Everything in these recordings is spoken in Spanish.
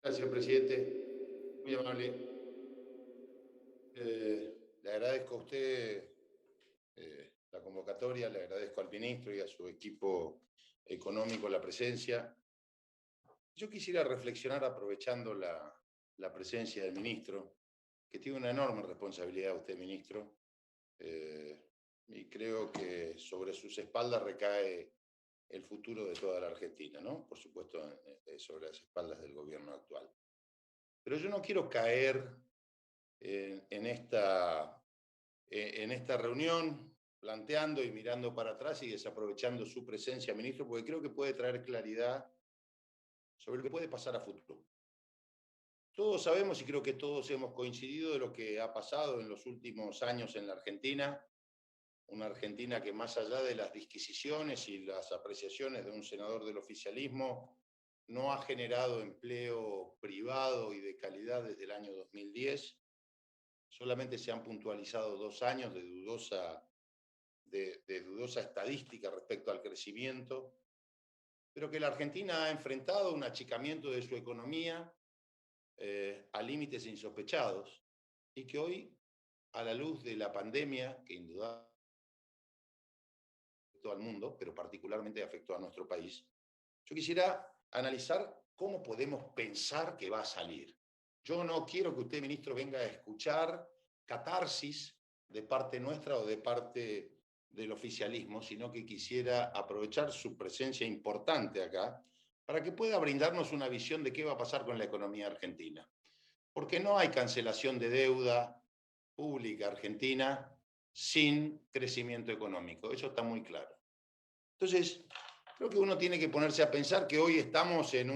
Gracias, presidente. Muy amable. Le agradezco a usted la convocatoria, le agradezco al ministro y a su equipo económico la presencia. Yo quisiera reflexionar aprovechando la presencia del ministro, que tiene una enorme responsabilidad usted, ministro, y creo que sobre sus espaldas recae el futuro de toda la Argentina, ¿no? Por supuesto, sobre las espaldas del gobierno actual. Pero yo no quiero caer en esta reunión, planteando y mirando para atrás y desaprovechando su presencia, ministro, porque creo que puede traer claridad sobre lo que puede pasar a futuro. Todos sabemos y creo que todos hemos coincidido de lo que ha pasado en los últimos años en la Argentina, una Argentina que más allá de las disquisiciones y las apreciaciones de un senador del oficialismo, no ha generado empleo privado y de calidad desde el año 2010. Solamente se han puntualizado 2 años de dudosa estadística respecto al crecimiento, pero que la Argentina ha enfrentado un achicamiento de su economía a límites insospechados y que hoy, a la luz de la pandemia, que indudablemente afectó al mundo, pero particularmente afectó a nuestro país, yo quisiera analizar cómo podemos pensar que va a salir. Yo no quiero que usted, ministro, venga a escuchar catarsis de parte nuestra o de parte del oficialismo, sino que quisiera aprovechar su presencia importante acá para que pueda brindarnos una visión de qué va a pasar con la economía argentina. Porque no hay cancelación de deuda pública argentina sin crecimiento económico. Eso está muy claro. Entonces, creo que uno tiene que ponerse a pensar que hoy estamos en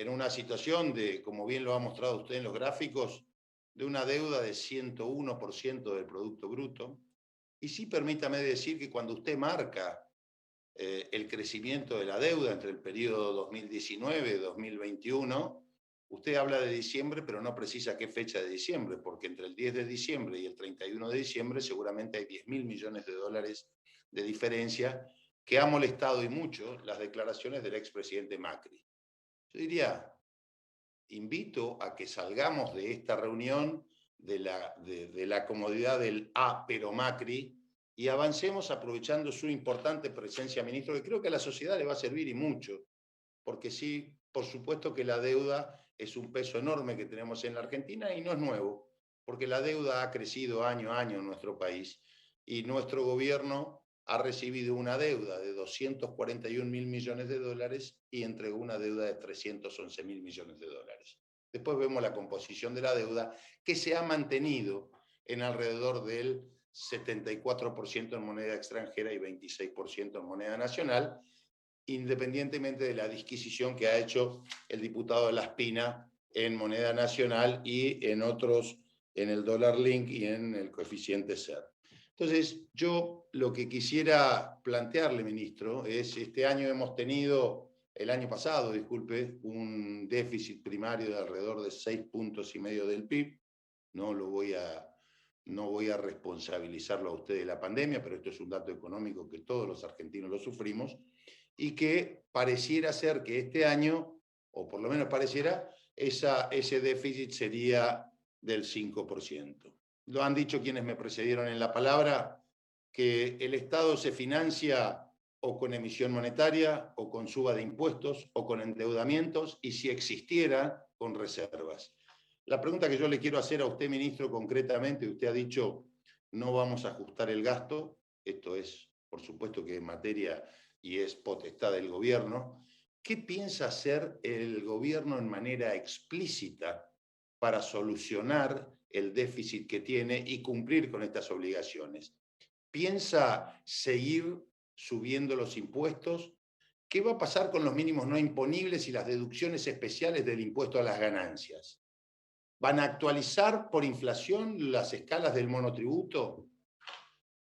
una situación de, como bien lo ha mostrado usted en los gráficos, de una deuda de 101% del Producto Bruto. Y sí, permítame decir que cuando usted marca el crecimiento de la deuda entre el periodo 2019-2021, usted habla de diciembre, pero no precisa qué fecha de diciembre, porque entre el 10 de diciembre y el 31 de diciembre seguramente hay 10.000 millones de dólares de diferencia que ha molestado y mucho las declaraciones del expresidente Macri. Yo diría, invito a que salgamos de esta reunión de la comodidad del pero Macri y avancemos aprovechando su importante presencia, ministro, que creo que a la sociedad le va a servir y mucho, porque sí, por supuesto que la deuda es un peso enorme que tenemos en la Argentina y no es nuevo, porque la deuda ha crecido año a año en nuestro país y nuestro gobierno ha recibido una deuda de 241.000 millones de dólares y entregó una deuda de 311.000 millones de dólares. Después vemos la composición de la deuda que se ha mantenido en alrededor del 74% en moneda extranjera y 26% en moneda nacional, independientemente de la disquisición que ha hecho el diputado de La Espina en moneda nacional y en otros, en el dólar link y en el coeficiente SER. Entonces, yo lo que quisiera plantearle, ministro, es este año hemos tenido, el año pasado, disculpe, un déficit primario de alrededor de 6 puntos y medio del PIB. No lo voy a no voy a responsabilizarlo a usted de la pandemia, pero esto es un dato económico que todos los argentinos lo sufrimos, y que pareciera ser que este año, o por lo menos pareciera, ese déficit sería del 5%. Lo han dicho quienes me precedieron en la palabra, que el Estado se financia o con emisión monetaria, o con suba de impuestos, o con endeudamientos, y si existiera, con reservas. La pregunta que yo le quiero hacer a usted, ministro, concretamente, usted ha dicho, no vamos a ajustar el gasto, esto es, por supuesto que en materia y es potestad del gobierno. ¿Qué piensa hacer el gobierno en manera explícita para solucionar el déficit que tiene y cumplir con estas obligaciones? ¿Piensa seguir subiendo los impuestos? ¿Qué va a pasar con los mínimos no imponibles y las deducciones especiales del impuesto a las ganancias? ¿Van a actualizar por inflación las escalas del monotributo?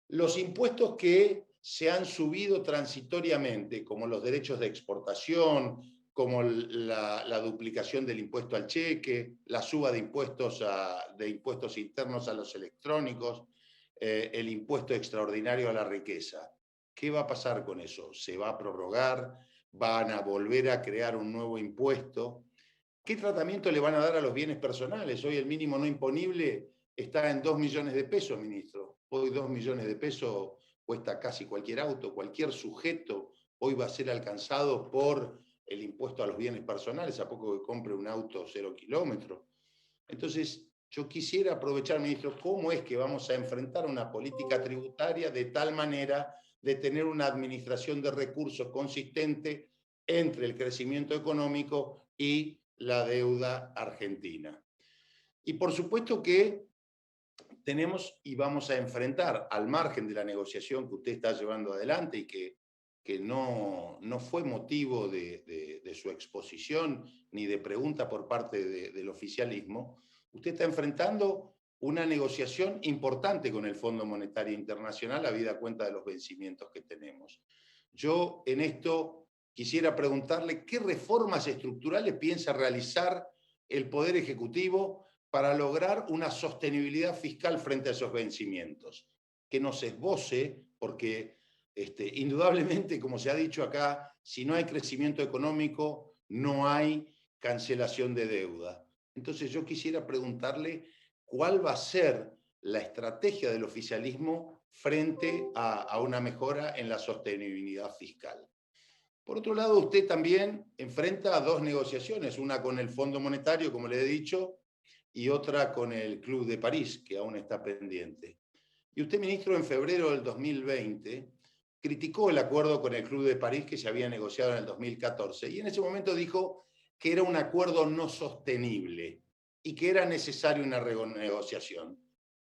Los impuestos que se han subido transitoriamente, como los derechos de exportación, como la duplicación del impuesto al cheque, la suba de impuestos internos a los electrónicos, el impuesto extraordinario a la riqueza. ¿Qué va a pasar con eso? ¿Se va a prorrogar? ¿Van a volver a crear un nuevo impuesto? ¿Qué tratamiento le van a dar a los bienes personales? Hoy el mínimo no imponible está en 2 millones de pesos, ministro. Hoy 2 millones de pesos cuesta casi cualquier auto, cualquier sujeto hoy va a ser alcanzado por el impuesto a los bienes personales, a poco que compre un auto 0 kilómetros. Entonces, yo quisiera aprovechar, ministro, cómo es que vamos a enfrentar una política tributaria de tal manera de tener una administración de recursos consistente entre el crecimiento económico y la deuda argentina. Y por supuesto que tenemos y vamos a enfrentar, al margen de la negociación que usted está llevando adelante y que no fue motivo de su exposición ni de pregunta por parte del oficialismo, usted está enfrentando una negociación importante con el Fondo Monetario Internacional, habida cuenta de los vencimientos que tenemos. Yo en esto quisiera preguntarle qué reformas estructurales piensa realizar el Poder Ejecutivo para lograr una sostenibilidad fiscal frente a esos vencimientos. Que nos esboce, porque indudablemente, como se ha dicho acá, si no hay crecimiento económico, no hay cancelación de deuda. Entonces yo quisiera preguntarle cuál va a ser la estrategia del oficialismo frente a una mejora en la sostenibilidad fiscal. Por otro lado, usted también enfrenta dos negociaciones, una con el Fondo Monetario, como le he dicho, y otra con el Club de París, que aún está pendiente. Y usted, ministro, en febrero del 2020 criticó el acuerdo con el Club de París que se había negociado en el 2014 y en ese momento dijo que era un acuerdo no sostenible y que era necesaria una renegociación.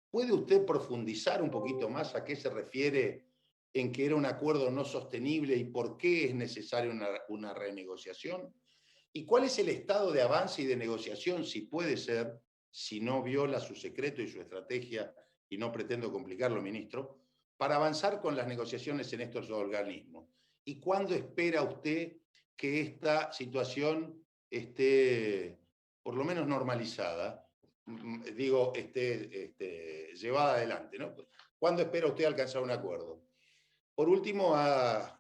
¿Puede usted profundizar un poquito más a qué se refiere en que era un acuerdo no sostenible y por qué es necesaria una renegociación? ¿Y cuál es el estado de avance y de negociación, si puede ser, si no viola su secreto y su estrategia, y no pretendo complicarlo, ministro, para avanzar con las negociaciones en estos organismos? ¿Y cuándo espera usted que esta situación esté, por lo menos, normalizada? Digo, llevada adelante, ¿no? ¿Cuándo espera usted alcanzar un acuerdo? Por último,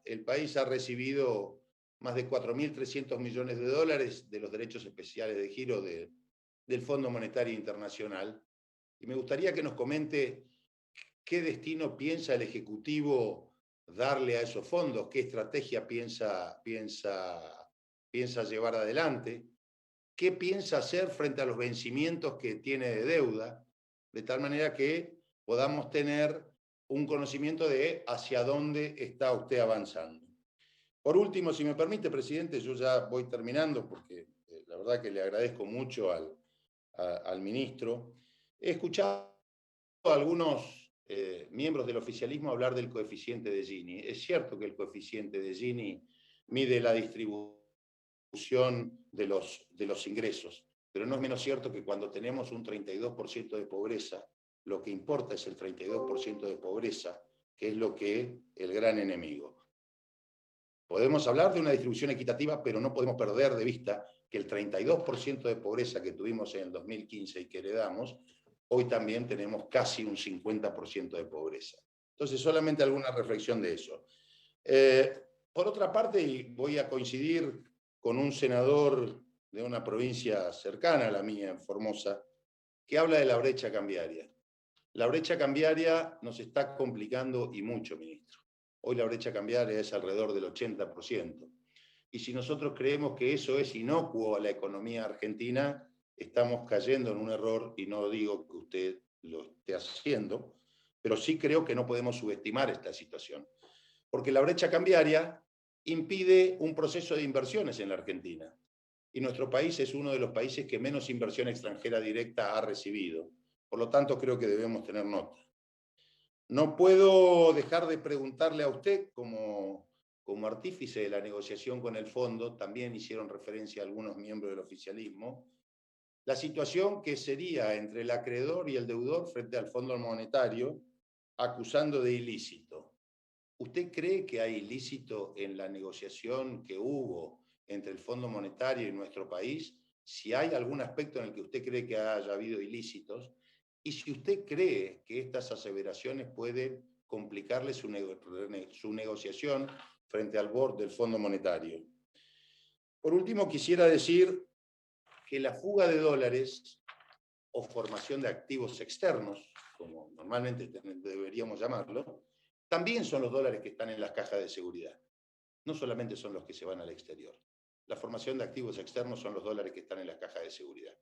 el país ha recibido más de 4.300 millones de dólares de los derechos especiales de giro del Fondo Monetario Internacional. Y me gustaría que nos comente qué destino piensa el Ejecutivo darle a esos fondos, qué estrategia piensa llevar adelante, qué piensa hacer frente a los vencimientos que tiene de deuda, de tal manera que podamos tener un conocimiento de hacia dónde está usted avanzando. Por último, si me permite, presidente, yo ya voy terminando porque la verdad que le agradezco mucho al ministro. He escuchado a algunos miembros del oficialismo hablar del coeficiente de Gini. Es cierto que el coeficiente de Gini mide la distribución de los ingresos, pero no es menos cierto que cuando tenemos un 32% de pobreza, lo que importa es el 32% de pobreza, que es lo que el gran enemigo. Podemos hablar de una distribución equitativa, pero no podemos perder de vista que el 32% de pobreza que tuvimos en el 2015 y que heredamos, hoy también tenemos casi un 50% de pobreza. Entonces, solamente alguna reflexión de eso. Por otra parte, y voy a coincidir con un senador de una provincia cercana a la mía, en Formosa, que habla de la brecha cambiaria. La brecha cambiaria nos está complicando y mucho, ministro. Hoy la brecha cambiaria es alrededor del 80%. Y si nosotros creemos que eso es inocuo a la economía argentina, estamos cayendo en un error, y no digo que usted lo esté haciendo, pero sí creo que no podemos subestimar esta situación. Porque la brecha cambiaria impide un proceso de inversiones en la Argentina. Y nuestro país es uno de los países que menos inversión extranjera directa ha recibido. Por lo tanto, creo que debemos tener nota. No puedo dejar de preguntarle a usted, como artífice de la negociación con el fondo, también hicieron referencia a algunos miembros del oficialismo, la situación que sería entre el acreedor y el deudor frente al Fondo Monetario, acusando de ilícito. ¿Usted cree que hay ilícito en la negociación que hubo entre el Fondo Monetario y nuestro país? Si hay algún aspecto en el que usted cree que haya habido ilícitos, y si usted cree que estas aseveraciones pueden complicarle su negociación frente al board del Fondo Monetario. Por último, quisiera decir que la fuga de dólares o formación de activos externos, como normalmente deberíamos llamarlo, también son los dólares que están en las cajas de seguridad. No solamente son los que se van al exterior. La formación de activos externos son los dólares que están en las cajas de seguridad.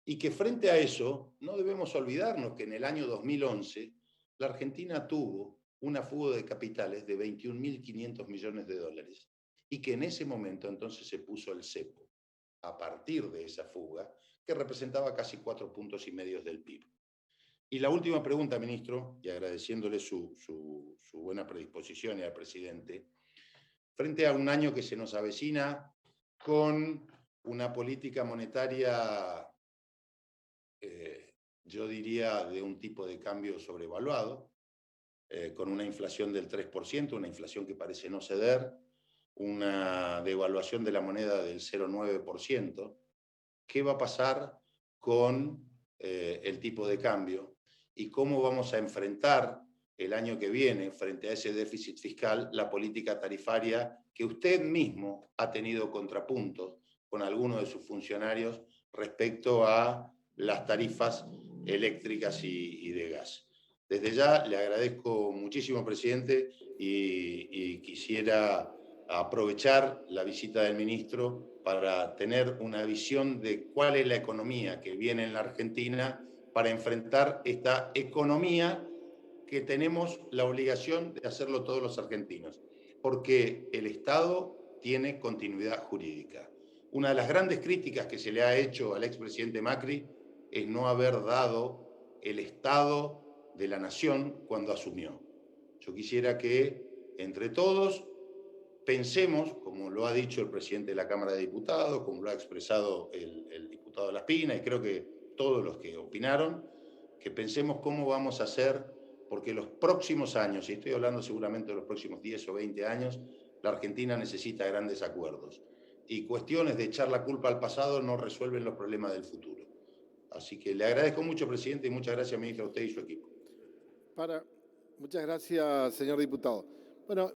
Y que frente a eso, no debemos olvidarnos que en el año 2011 la Argentina tuvo una fuga de capitales de 21.500 millones de dólares y que en ese momento entonces se puso el cepo a partir de esa fuga, que representaba casi 4,5 puntos del PIB. Y la última pregunta, ministro, y agradeciéndole su buena predisposición y al presidente, frente a un año que se nos avecina con una política monetaria, yo diría, de un tipo de cambio sobrevaluado, con una inflación del 3%, una inflación que parece no ceder, una devaluación de la moneda del 0,9%. ¿Qué va a pasar con el tipo de cambio y cómo vamos a enfrentar el año que viene, frente a ese déficit fiscal, la política tarifaria que usted mismo ha tenido contrapuntos con algunos de sus funcionarios respecto a las tarifas eléctricas y de gas? Desde ya le agradezco muchísimo, presidente, y quisiera aprovechar la visita del ministro para tener una visión de cuál es la economía que viene en la Argentina para enfrentar esta economía que tenemos la obligación de hacerlo todos los argentinos, porque el Estado tiene continuidad jurídica. Una de las grandes críticas que se le ha hecho al expresidente Macri es no haber dado el Estado de la Nación cuando asumió. Yo quisiera que entre todos pensemos, como lo ha dicho el presidente de la Cámara de Diputados, como lo ha expresado el diputado Laspina, y creo que todos los que opinaron, que pensemos cómo vamos a hacer, porque los próximos años, y estoy hablando seguramente de los próximos 10 o 20 años, la Argentina necesita grandes acuerdos. Y cuestiones de echar la culpa al pasado no resuelven los problemas del futuro. Así que le agradezco mucho, presidente, y muchas gracias, ministro, a usted y su equipo. Muchas gracias, señor diputado. Bueno,